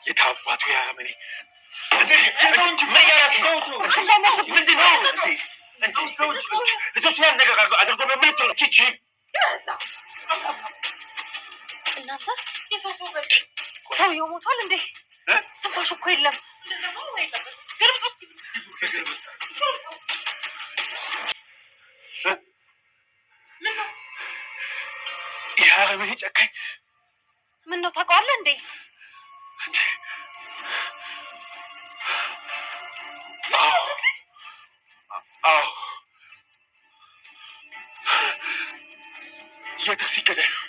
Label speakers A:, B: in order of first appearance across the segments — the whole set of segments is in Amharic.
A: የታባቱ ያመኔ ልጆች ያነጋጋሉ አድርጎ መመቶ ቺቺ
B: እናንተ ሰውየው ሞቷል እንዴ? ትንፋሹ እኮ የለም።
A: ያመኔ ጨካኝ
B: ምን ነው ታውቀዋለህ እንዴ?
A: የታክሲ ገዳይ ነው።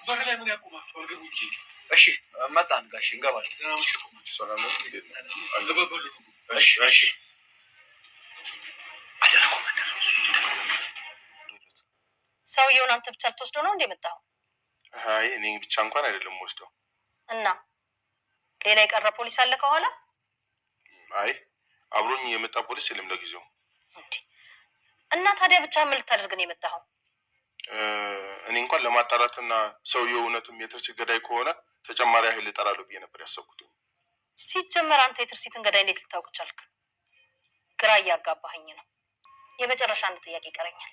A: በረላይ ምን ያቆማችሁ? አገቡ እንጂ። እሺ መጣን ጋሽ እንገባለን። ሰላም ነው። እሺ እሺ አደረኩ።
B: ሰውየውን አንተ ብቻ ልትወስደው ነው እንዴ መጣው?
C: አይ እኔ ብቻ እንኳን አይደለም ወስደው
B: እና ሌላ የቀረ ፖሊስ አለ ከኋላ?
C: አይ አብሮኝ የመጣ ፖሊስ የለም ለጊዜው።
B: እና ታዲያ ብቻ ምን ልታደርግ ነው የመጣው?
C: እኔ እንኳን ለማጣራትና ሰውየው እውነትም የትርሲት ገዳይ ከሆነ ተጨማሪ ኃይል እጠራለሁ ብዬ ነበር ያሰብኩት።
B: ሲጀመር አንተ የትርሲትን ገዳይ እንዴት ልታውቅ ቻልክ? ግራ እያጋባኸኝ ነው። የመጨረሻ አንድ ጥያቄ ይቀረኛል።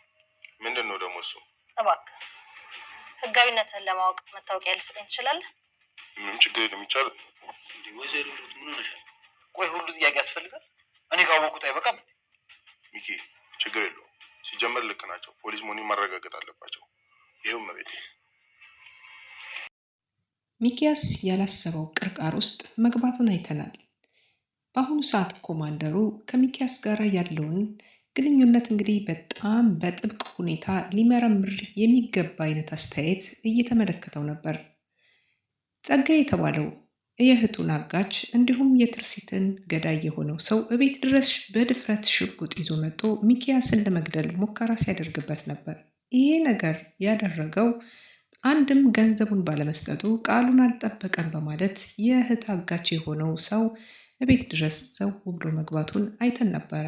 C: ምንድን ነው ደግሞ እሱ?
B: እባክህ ህጋዊነትህን ለማወቅ መታወቂያ ልትሰጠኝ ትችላለህ?
C: ምንም ችግር የለም ይቻላል።
A: ወይዘሮ ምን ሆነሻል? ቆይ ሁሉ ጥያቄ ያስፈልጋል? እኔ ካወቅኩት አይበቃም?
C: ሚኪ ችግር የለውም። ሲጀመር ልክ ናቸው። ፖሊስ መሆኔን ማረጋገጥ አለባቸው። ይኸው መቤት።
D: ሚኪያስ ያላሰበው ቅርቃር ውስጥ መግባቱን አይተናል። በአሁኑ ሰዓት ኮማንደሩ ከሚኪያስ ጋር ያለውን ግንኙነት እንግዲህ በጣም በጥብቅ ሁኔታ ሊመረምር የሚገባ አይነት አስተያየት እየተመለከተው ነበር። ጸጋዬ የተባለው የእህቱን አጋች እንዲሁም የትርሲትን ገዳይ የሆነው ሰው እቤት ድረስ በድፍረት ሽጉጥ ይዞ መጥቶ ሚኪያስን ለመግደል ሙከራ ሲያደርግበት ነበር። ይሄ ነገር ያደረገው አንድም ገንዘቡን ባለመስጠቱ ቃሉን አልጠበቀም በማለት የእህት አጋች የሆነው ሰው እቤት ድረስ ሰው ብሎ መግባቱን አይተን ነበረ።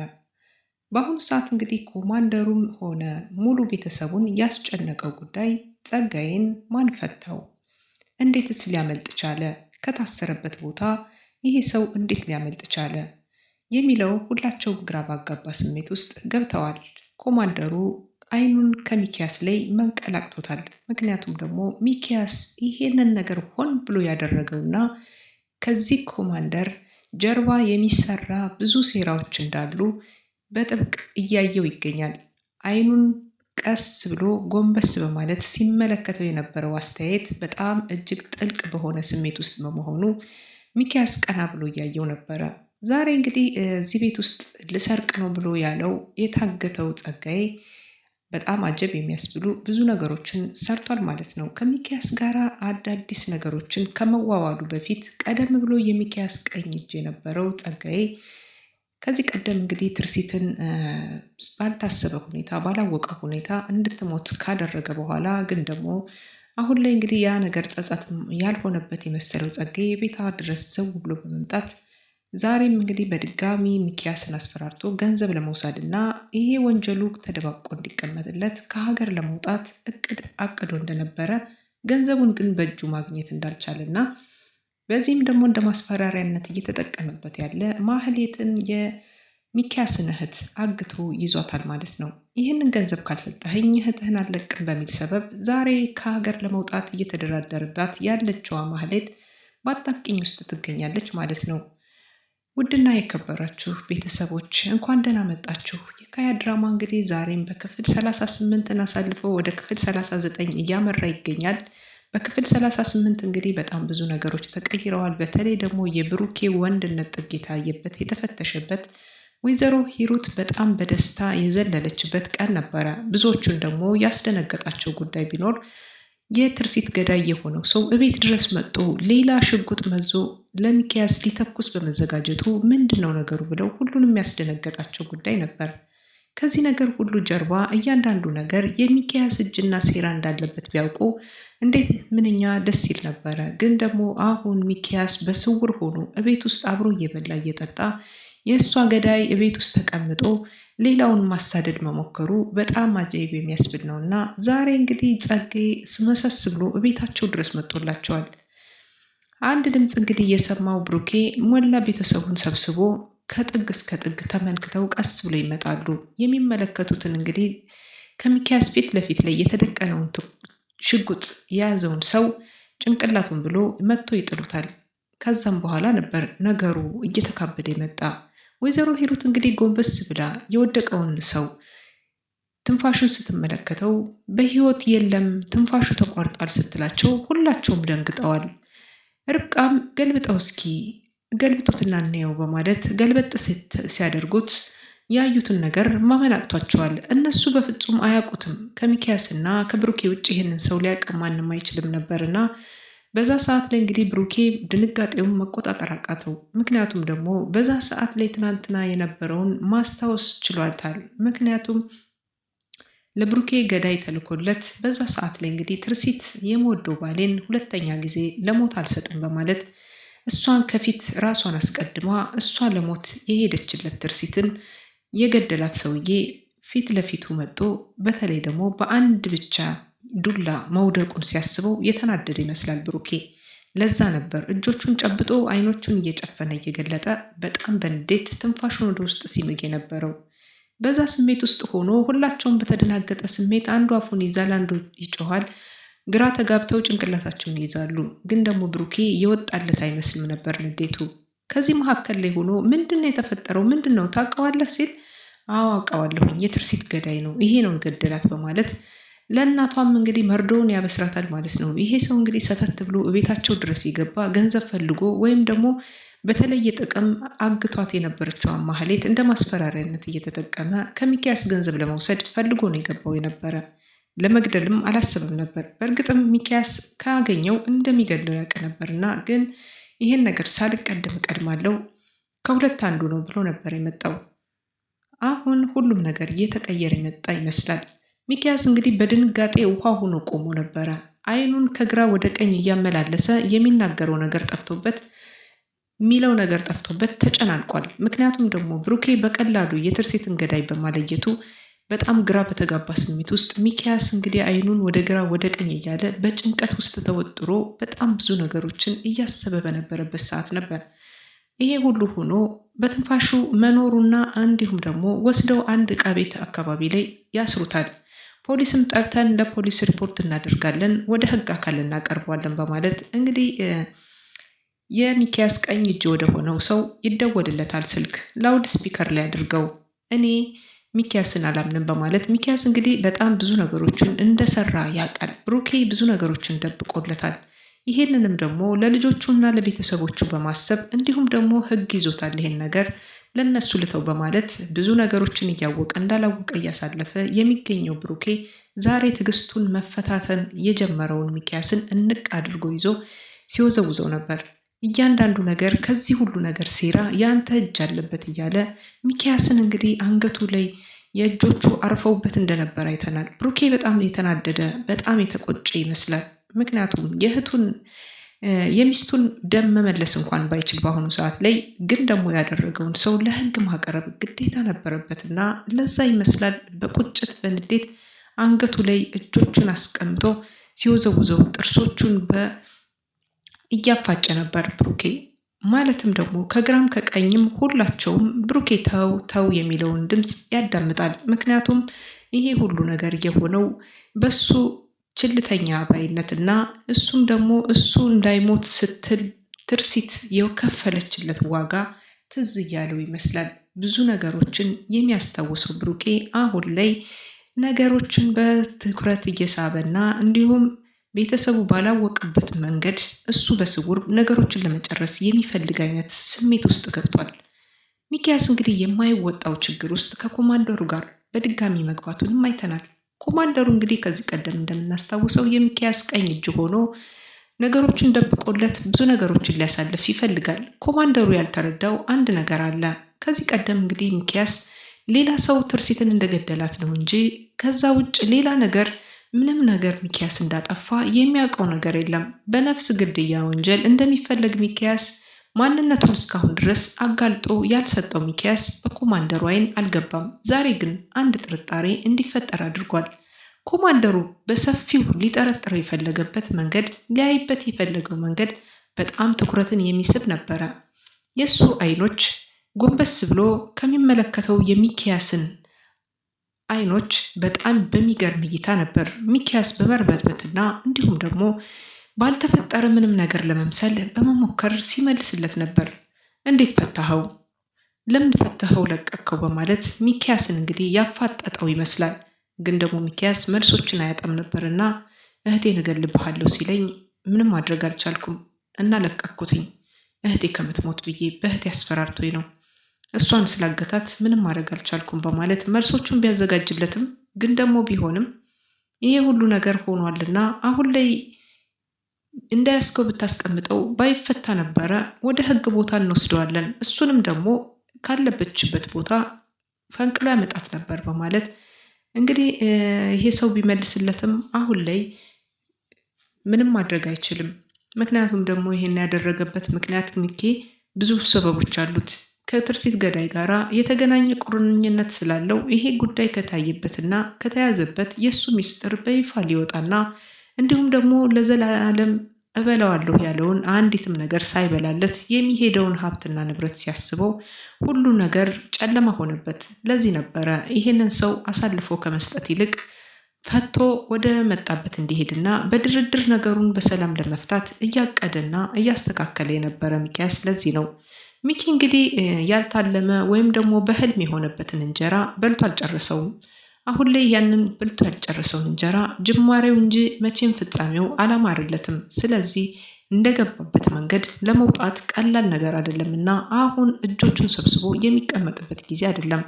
D: በአሁኑ ሰዓት እንግዲህ ኮማንደሩም ሆነ ሙሉ ቤተሰቡን ያስጨነቀው ጉዳይ ጸጋዬን ማን ፈታው? እንዴትስ ሊያመልጥ ቻለ? ከታሰረበት ቦታ ይሄ ሰው እንዴት ሊያመልጥ ቻለ? የሚለው ሁላቸውም ግራ ባጋባ ስሜት ውስጥ ገብተዋል። ኮማንደሩ አይኑን ከሚኪያስ ላይ መንቀላቅቶታል። ምክንያቱም ደግሞ ሚኪያስ ይሄንን ነገር ሆን ብሎ ያደረገውና ከዚህ ኮማንደር ጀርባ የሚሰራ ብዙ ሴራዎች እንዳሉ በጥብቅ እያየው ይገኛል። አይኑን ቀስ ብሎ ጎንበስ በማለት ሲመለከተው የነበረው አስተያየት በጣም እጅግ ጥልቅ በሆነ ስሜት ውስጥ በመሆኑ ሚኪያስ ቀና ብሎ እያየው ነበረ። ዛሬ እንግዲህ እዚህ ቤት ውስጥ ልሰርቅ ነው ብሎ ያለው የታገተው ጸጋዬ በጣም አጀብ የሚያስብሉ ብዙ ነገሮችን ሰርቷል ማለት ነው። ከሚኪያስ ጋር አዳዲስ ነገሮችን ከመዋዋሉ በፊት ቀደም ብሎ የሚኪያስ ቀኝ እጅ የነበረው ጸጋዬ ከዚህ ቀደም እንግዲህ ትርሲትን ባልታሰበ ሁኔታ ባላወቀ ሁኔታ እንድትሞት ካደረገ በኋላ ግን ደግሞ አሁን ላይ እንግዲህ ያ ነገር ጸጸት ያልሆነበት የመሰለው ጸጋዬ ቤቷ ድረስ ዘው ብሎ በመምጣት ዛሬም እንግዲህ በድጋሚ ሚኪያስን አስፈራርቶ ገንዘብ ለመውሰድ እና ይሄ ወንጀሉ ተደባቆ እንዲቀመጥለት ከሀገር ለመውጣት አቅዶ እንደነበረ ገንዘቡን ግን በእጁ ማግኘት እንዳልቻለና በዚህም ደግሞ እንደ ማስፈራሪያነት እየተጠቀመበት ያለ ማህሌትን የሚኪያስን እህት አግቶ ይዟታል ማለት ነው። ይህንን ገንዘብ ካልሰጠኸኝ እህትህን አልለቅም በሚል ሰበብ ዛሬ ከሀገር ለመውጣት እየተደራደረባት ያለችዋ ማህሌት በአጣብቂኝ ውስጥ ትገኛለች ማለት ነው። ውድና የከበራችሁ ቤተሰቦች እንኳን ደህና መጣችሁ። የካያ ድራማ እንግዲህ ዛሬም በክፍል 38 አሳልፎ ወደ ክፍል 39 እያመራ ይገኛል። በክፍል 38 እንግዲህ በጣም ብዙ ነገሮች ተቀይረዋል። በተለይ ደግሞ የብሩኬ ወንድነት ጥግ የታየበት የተፈተሸበት ወይዘሮ ሂሩት በጣም በደስታ የዘለለችበት ቀን ነበረ። ብዙዎቹን ደግሞ ያስደነገጣቸው ጉዳይ ቢኖር የትርሲት ገዳይ የሆነው ሰው እቤት ድረስ መጥቶ ሌላ ሽጉጥ መዞ ለሚኪያስ ሊተኩስ በመዘጋጀቱ ምንድን ነው ነገሩ ብለው ሁሉንም ያስደነገጣቸው ጉዳይ ነበር። ከዚህ ነገር ሁሉ ጀርባ እያንዳንዱ ነገር የሚኪያስ እጅና ሴራ እንዳለበት ቢያውቁ እንዴት ምንኛ ደስ ይል ነበረ። ግን ደግሞ አሁን ሚኪያስ በስውር ሆኖ እቤት ውስጥ አብሮ እየበላ እየጠጣ የእሷ ገዳይ እቤት ውስጥ ተቀምጦ ሌላውን ማሳደድ መሞከሩ በጣም አጃይብ የሚያስብል ነው። እና ዛሬ እንግዲህ ጸጌ ስመሰስ ብሎ እቤታቸው ድረስ መጥቶላቸዋል። አንድ ድምፅ እንግዲህ የሰማው ብሩኬ ሞላ ቤተሰቡን ሰብስቦ ከጥግ እስከ ጥግ ተመልክተው ቀስ ብሎ ይመጣሉ። የሚመለከቱትን እንግዲህ ከሚኪያስ ፊት ለፊት ላይ የተደቀነውን ሽጉጥ የያዘውን ሰው ጭንቅላቱን ብሎ መጥቶ ይጥሉታል። ከዛም በኋላ ነበር ነገሩ እየተካበደ የመጣ። ወይዘሮ ሂሩት እንግዲህ ጎንበስ ብላ የወደቀውን ሰው ትንፋሹን ስትመለከተው በህይወት የለም ትንፋሹ ተቋርጧል ስትላቸው ሁላቸውም ደንግጠዋል። ርብቃም ገልብጠው እስኪ ገልብጦትና እናየው በማለት ገልበጥ ሲያደርጉት ያዩትን ነገር ማመን አቅቷቸዋል። እነሱ በፍጹም አያውቁትም። ከሚኪያስና ከብሩኬ ውጭ ይህንን ሰው ሊያውቅ ማንም አይችልም ነበርና በዛ ሰዓት ላይ እንግዲህ ብሩኬ ድንጋጤውን መቆጣጠር አቃተው። ምክንያቱም ደግሞ በዛ ሰዓት ላይ ትናንትና የነበረውን ማስታወስ ችሏታል። ምክንያቱም ለብሩኬ ገዳይ ተልኮለት በዛ ሰዓት ላይ እንግዲህ ትርሲት የምወደው ባሌን ሁለተኛ ጊዜ ለሞት አልሰጥም በማለት እሷን ከፊት ራሷን አስቀድማ እሷ ለሞት የሄደችለት ትርሲትን የገደላት ሰውዬ ፊት ለፊቱ መጥቶ በተለይ ደግሞ በአንድ ብቻ ዱላ መውደቁን ሲያስበው የተናደደ ይመስላል ብሩኬ። ለዛ ነበር እጆቹን ጨብጦ አይኖቹን እየጨፈነ እየገለጠ በጣም በንዴት ትንፋሹን ወደ ውስጥ ሲምግ የነበረው። በዛ ስሜት ውስጥ ሆኖ ሁላቸውም በተደናገጠ ስሜት አንዱ አፉን ይዛል፣ አንዱ ይጮኋል። ግራ ተጋብተው ጭንቅላታቸውን ይይዛሉ። ግን ደግሞ ብሩኬ የወጣለት አይመስልም ነበር ንዴቱ። ከዚህ መካከል ላይ ሆኖ ምንድነው የተፈጠረው? ምንድነው ታውቀዋለህ ሲል አዎ አውቀዋለሁኝ፣ የትርሲት ገዳይ ነው፣ ይሄ ነው የገደላት በማለት ለእናቷም እንግዲህ መርዶውን ያበስራታል ማለት ነው። ይሄ ሰው እንግዲህ ሰተት ብሎ ቤታቸው ድረስ የገባ ገንዘብ ፈልጎ ወይም ደግሞ በተለየ ጥቅም አግቷት የነበረችውን ማህሌት እንደ ማስፈራሪያነት እየተጠቀመ ከሚኪያስ ገንዘብ ለመውሰድ ፈልጎ ነው የገባው የነበረ። ለመግደልም አላሰበም ነበር። በእርግጥም ሚኪያስ ካገኘው እንደሚገድለው ያውቅ ነበርና ግን ይህን ነገር ሳልቀድም እቀድማለሁ ከሁለት አንዱ ነው ብሎ ነበር የመጣው። አሁን ሁሉም ነገር እየተቀየረ የመጣ ይመስላል። ሚኪያስ እንግዲህ በድንጋጤ ውሃ ሆኖ ቆሞ ነበረ። አይኑን ከግራ ወደ ቀኝ እያመላለሰ የሚናገረው ነገር ጠፍቶበት የሚለው ነገር ጠፍቶበት ተጨናንቋል። ምክንያቱም ደግሞ ብሩኬ በቀላሉ የትርሲትን ገዳይ በማለየቱ በጣም ግራ በተጋባ ስሜት ውስጥ ሚኪያስ እንግዲህ አይኑን ወደ ግራ ወደ ቀኝ እያለ በጭንቀት ውስጥ ተወጥሮ በጣም ብዙ ነገሮችን እያሰበ በነበረበት ሰዓት ነበር ይሄ ሁሉ ሆኖ በትንፋሹ መኖሩና እንዲሁም ደግሞ ወስደው አንድ ዕቃ ቤት አካባቢ ላይ ያስሩታል። ፖሊስም ጠርተን ለፖሊስ ሪፖርት እናደርጋለን፣ ወደ ህግ አካል እናቀርበዋለን በማለት እንግዲህ የሚኪያስ ቀኝ እጅ ወደ ሆነው ሰው ይደወልለታል። ስልክ ላውድ ስፒከር ላይ አድርገው እኔ ሚኪያስን አላምንም በማለት ሚኪያስ እንግዲህ በጣም ብዙ ነገሮችን እንደሰራ ያውቃል። ብሩኬ ብዙ ነገሮችን ደብቆለታል። ይሄንንም ደግሞ ለልጆቹና ለቤተሰቦቹ በማሰብ እንዲሁም ደግሞ ህግ ይዞታል ይሄን ነገር ለነሱ ልተው በማለት ብዙ ነገሮችን እያወቀ እንዳላወቀ እያሳለፈ የሚገኘው ብሩኬ ዛሬ ትዕግስቱን መፈታተን የጀመረውን ሚኪያስን እንቅ አድርጎ ይዞ ሲወዘውዘው ነበር። እያንዳንዱ ነገር ከዚህ ሁሉ ነገር ሴራ ያንተ እጅ አለበት እያለ ሚኪያስን እንግዲህ አንገቱ ላይ የእጆቹ አርፈውበት እንደነበር አይተናል። ብሩኬ በጣም የተናደደ በጣም የተቆጨ ይመስላል። ምክንያቱም የሚስቱን ደም መመለስ እንኳን ባይችል በአሁኑ ሰዓት ላይ ግን ደግሞ ያደረገውን ሰው ለህግ ማቅረብ ግዴታ ነበረበትና ለዛ ይመስላል በቁጭት በንዴት አንገቱ ላይ እጆቹን አስቀምጦ ሲወዘውዘው ጥርሶቹን እያፋጨ ነበር ብሩኬ። ማለትም ደግሞ ከግራም ከቀኝም ሁላቸውም ብሩኬ ተው ተው የሚለውን ድምፅ ያዳምጣል። ምክንያቱም ይሄ ሁሉ ነገር የሆነው በሱ ችልተኛ ባይነትና እሱም ደግሞ እሱ እንዳይሞት ስትል ትርሲት የከፈለችለት ዋጋ ትዝ እያለው ይመስላል። ብዙ ነገሮችን የሚያስታውሰው ብሩኬ አሁን ላይ ነገሮችን በትኩረት እየሳበና እንዲሁም ቤተሰቡ ባላወቅበት መንገድ እሱ በስውር ነገሮችን ለመጨረስ የሚፈልግ አይነት ስሜት ውስጥ ገብቷል። ሚኪያስ እንግዲህ የማይወጣው ችግር ውስጥ ከኮማንደሩ ጋር በድጋሚ መግባቱንም አይተናል። ኮማንደሩ እንግዲህ ከዚህ ቀደም እንደምናስታውሰው የሚኪያስ ቀኝ እጅ ሆኖ ነገሮችን ደብቆለት ብዙ ነገሮችን ሊያሳልፍ ይፈልጋል። ኮማንደሩ ያልተረዳው አንድ ነገር አለ። ከዚህ ቀደም እንግዲህ ሚኪያስ ሌላ ሰው ትርሲትን እንደገደላት ነው እንጂ ከዛ ውጭ ሌላ ነገር ምንም ነገር ሚኪያስ እንዳጠፋ የሚያውቀው ነገር የለም። በነፍስ ግድያ ወንጀል እንደሚፈለግ ሚኪያስ ማንነቱን እስካሁን ድረስ አጋልጦ ያልሰጠው ሚኪያስ በኮማንደሩ አይን አልገባም። ዛሬ ግን አንድ ጥርጣሬ እንዲፈጠር አድርጓል። ኮማንደሩ በሰፊው ሊጠረጥረው የፈለገበት መንገድ፣ ሊያይበት የፈለገው መንገድ በጣም ትኩረትን የሚስብ ነበረ። የእሱ አይኖች ጎንበስ ብሎ ከሚመለከተው የሚኪያስን አይኖች በጣም በሚገርም እይታ ነበር ሚኪያስ በመርበትበትና እንዲሁም ደግሞ ባልተፈጠረ ምንም ነገር ለመምሰል በመሞከር ሲመልስለት ነበር። እንዴት ፈታኸው? ለምን ፈታኸው ለቀቅከው? በማለት ሚኪያስን እንግዲህ ያፋጠጠው ይመስላል። ግን ደግሞ ሚኪያስ መልሶችን አያጣም ነበርና እህቴን እገልብሃለሁ ሲለኝ ምንም ማድረግ አልቻልኩም እና ለቀቅኩትኝ። እህቴ ከምትሞት ብዬ በእህቴ አስፈራርቶኝ ነው። እሷን ስላገታት ምንም ማድረግ አልቻልኩም በማለት መልሶቹን ቢያዘጋጅለትም ግን ደግሞ ቢሆንም ይሄ ሁሉ ነገር ሆኗልና አሁን ላይ እንዳያስከው ብታስቀምጠው ባይፈታ ነበረ። ወደ ህግ ቦታ እንወስደዋለን፣ እሱንም ደግሞ ካለበችበት ቦታ ፈንቅሎ ያመጣት ነበር በማለት እንግዲህ ይሄ ሰው ቢመልስለትም አሁን ላይ ምንም ማድረግ አይችልም። ምክንያቱም ደግሞ ይሄን ያደረገበት ምክንያት ሚኪ ብዙ ሰበቦች አሉት። ከትርሲት ገዳይ ጋራ የተገናኘ ቁርኝነት ስላለው ይሄ ጉዳይ ከታየበትና ከተያዘበት የእሱ ሚስጥር በይፋ ሊወጣና እንዲሁም ደግሞ ለዘላለም እበላዋለሁ ያለውን አንዲትም ነገር ሳይበላለት የሚሄደውን ሀብትና ንብረት ሲያስበው ሁሉ ነገር ጨለማ ሆነበት። ለዚህ ነበረ ይሄንን ሰው አሳልፎ ከመስጠት ይልቅ ፈቶ ወደ መጣበት እንዲሄድና በድርድር ነገሩን በሰላም ለመፍታት እያቀደና እያስተካከለ የነበረ ሚኪያስ። ለዚህ ነው ሚኪ እንግዲህ ያልታለመ ወይም ደግሞ በህልም የሆነበትን እንጀራ በልቶ አልጨረሰውም። አሁን ላይ ያንን በልቶ ያልጨረሰውን እንጀራ ጅማሬው እንጂ መቼም ፍጻሜው አላማረለትም። ስለዚህ እንደገባበት መንገድ ለመውጣት ቀላል ነገር አይደለምና አሁን እጆቹን ሰብስቦ የሚቀመጥበት ጊዜ አይደለም።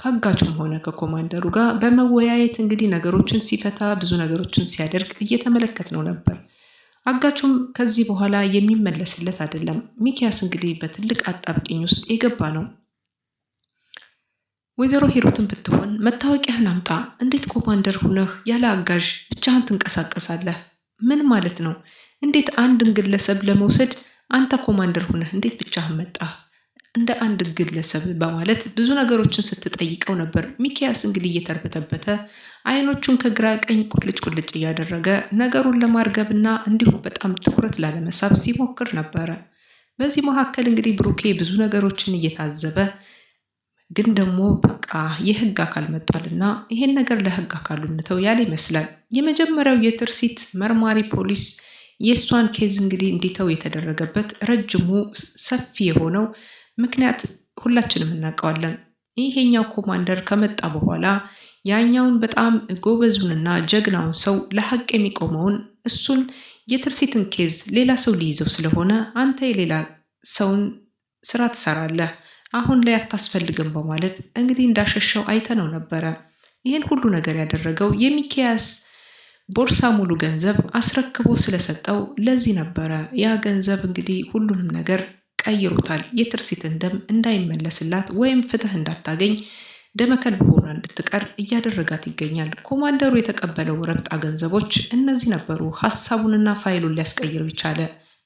D: ከአጋቹም ሆነ ከኮማንደሩ ጋር በመወያየት እንግዲህ ነገሮችን ሲፈታ ብዙ ነገሮችን ሲያደርግ እየተመለከትነው ነበር። አጋቹም ከዚህ በኋላ የሚመለስለት አይደለም። ሚኪያስ እንግዲህ በትልቅ አጣብቂኝ ውስጥ የገባ ነው። ወይዘሮ ሂሩትን ብትሆን መታወቂያህን አምጣ፣ እንዴት ኮማንደር ሁነህ ያለ አጋዥ ብቻህን ትንቀሳቀሳለህ? ምን ማለት ነው? እንዴት አንድን ግለሰብ ለመውሰድ አንተ ኮማንደር ሁነህ እንዴት ብቻህን መጣህ? እንደ አንድ ግለሰብ በማለት ብዙ ነገሮችን ስትጠይቀው ነበር። ሚኪያስ እንግዲህ እየተርበተበተ አይኖቹን ከግራ ቀኝ ቁልጭ ቁልጭ እያደረገ ነገሩን ለማርገብና እንዲሁም በጣም ትኩረት ላለመሳብ ሲሞክር ነበረ። በዚህ መካከል እንግዲህ ብሩኬ ብዙ ነገሮችን እየታዘበ ግን ደግሞ በቃ የህግ አካል መጥቷልና ይሄን ነገር ለህግ አካሉ እንተው ያለ ይመስላል። የመጀመሪያው የትርሲት መርማሪ ፖሊስ የእሷን ኬዝ እንግዲህ እንዲተው የተደረገበት ረጅሙ ሰፊ የሆነው ምክንያት ሁላችንም እናውቀዋለን። ይሄኛው ኮማንደር ከመጣ በኋላ ያኛውን በጣም ጎበዙንና ጀግናውን ሰው ለሐቅ የሚቆመውን እሱን የትርሲትን ኬዝ ሌላ ሰው ሊይዘው ስለሆነ አንተ የሌላ ሰውን ስራ ትሰራለህ፣ አሁን ላይ አታስፈልግም በማለት እንግዲህ እንዳሸሸው አይተነው ነበረ። ይህን ሁሉ ነገር ያደረገው የሚኪያስ ቦርሳ ሙሉ ገንዘብ አስረክቦ ስለሰጠው ለዚህ ነበረ። ያ ገንዘብ እንግዲህ ሁሉንም ነገር ቀይሮታል። የትርሲትን ደም እንዳይመለስላት ወይም ፍትህ እንዳታገኝ ደመከልብ ሆና እንድትቀር እያደረጋት ይገኛል። ኮማንደሩ የተቀበለው ረብጣ ገንዘቦች እነዚህ ነበሩ ሀሳቡንና ፋይሉን ሊያስቀይረው የቻለ።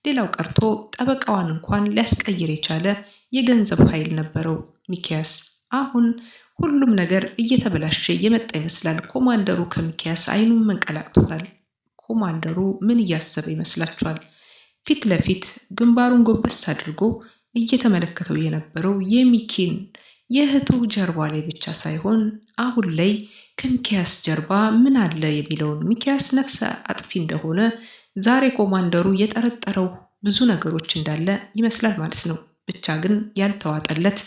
D: ሌላው ቀርቶ ጠበቃዋን እንኳን ሊያስቀይር የቻለ የገንዘብ ኃይል ነበረው ሚኪያስ። አሁን ሁሉም ነገር እየተበላሸ የመጣ ይመስላል። ኮማንደሩ ከሚኪያስ አይኑን መንቀላቅቶታል። ኮማንደሩ ምን እያሰበ ይመስላችኋል? ፊት ለፊት ግንባሩን ጎንበስ አድርጎ እየተመለከተው የነበረው የሚኪን የእህቱ ጀርባ ላይ ብቻ ሳይሆን አሁን ላይ ከሚኪያስ ጀርባ ምን አለ የሚለውን ሚኪያስ ነፍሰ አጥፊ እንደሆነ ዛሬ ኮማንደሩ የጠረጠረው ብዙ ነገሮች እንዳለ ይመስላል ማለት ነው። ብቻ ግን ያልተዋጠለት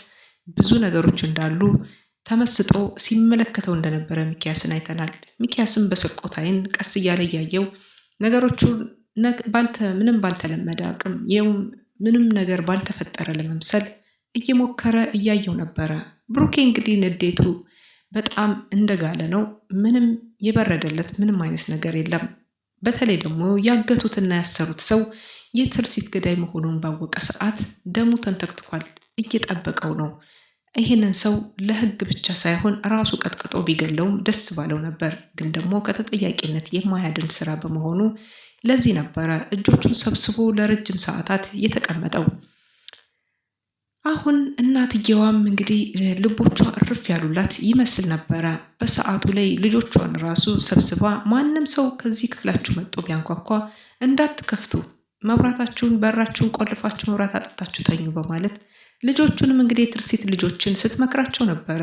D: ብዙ ነገሮች እንዳሉ ተመስጦ ሲመለከተው እንደነበረ ሚኪያስን አይተናል። ሚኪያስም በስርቆት አይን ቀስ እያለ እያየው ነገሮቹ ምንም ባልተለመደ አቅም ምንም ነገር ባልተፈጠረ ለመምሰል እየሞከረ እያየው ነበረ። ብሩኬ እንግዲህ ንዴቱ በጣም እንደጋለ ነው። ምንም የበረደለት ምንም አይነት ነገር የለም። በተለይ ደግሞ ያገቱትና ያሰሩት ሰው የትርሲት ገዳይ መሆኑን ባወቀ ሰዓት ደሙ ተንተክትኳል። እየጠበቀው ነው። ይህንን ሰው ለሕግ ብቻ ሳይሆን ራሱ ቀጥቅጦ ቢገለውም ደስ ባለው ነበር። ግን ደግሞ ከተጠያቂነት የማያድን ስራ በመሆኑ ለዚህ ነበረ እጆቹን ሰብስቦ ለረጅም ሰዓታት የተቀመጠው። አሁን እናትየዋም እንግዲህ ልቦቿ እርፍ ያሉላት ይመስል ነበረ። በሰዓቱ ላይ ልጆቿን ራሱ ሰብስባ ማንም ሰው ከዚህ ክፍላችሁ መጥቶ ቢያንኳኳ እንዳትከፍቱ፣ መብራታችሁን በራችሁን ቆልፋችሁ መብራት አጥፍታችሁ ተኙ በማለት ልጆቹንም እንግዲህ የትርሲት ልጆችን ስትመክራቸው ነበረ።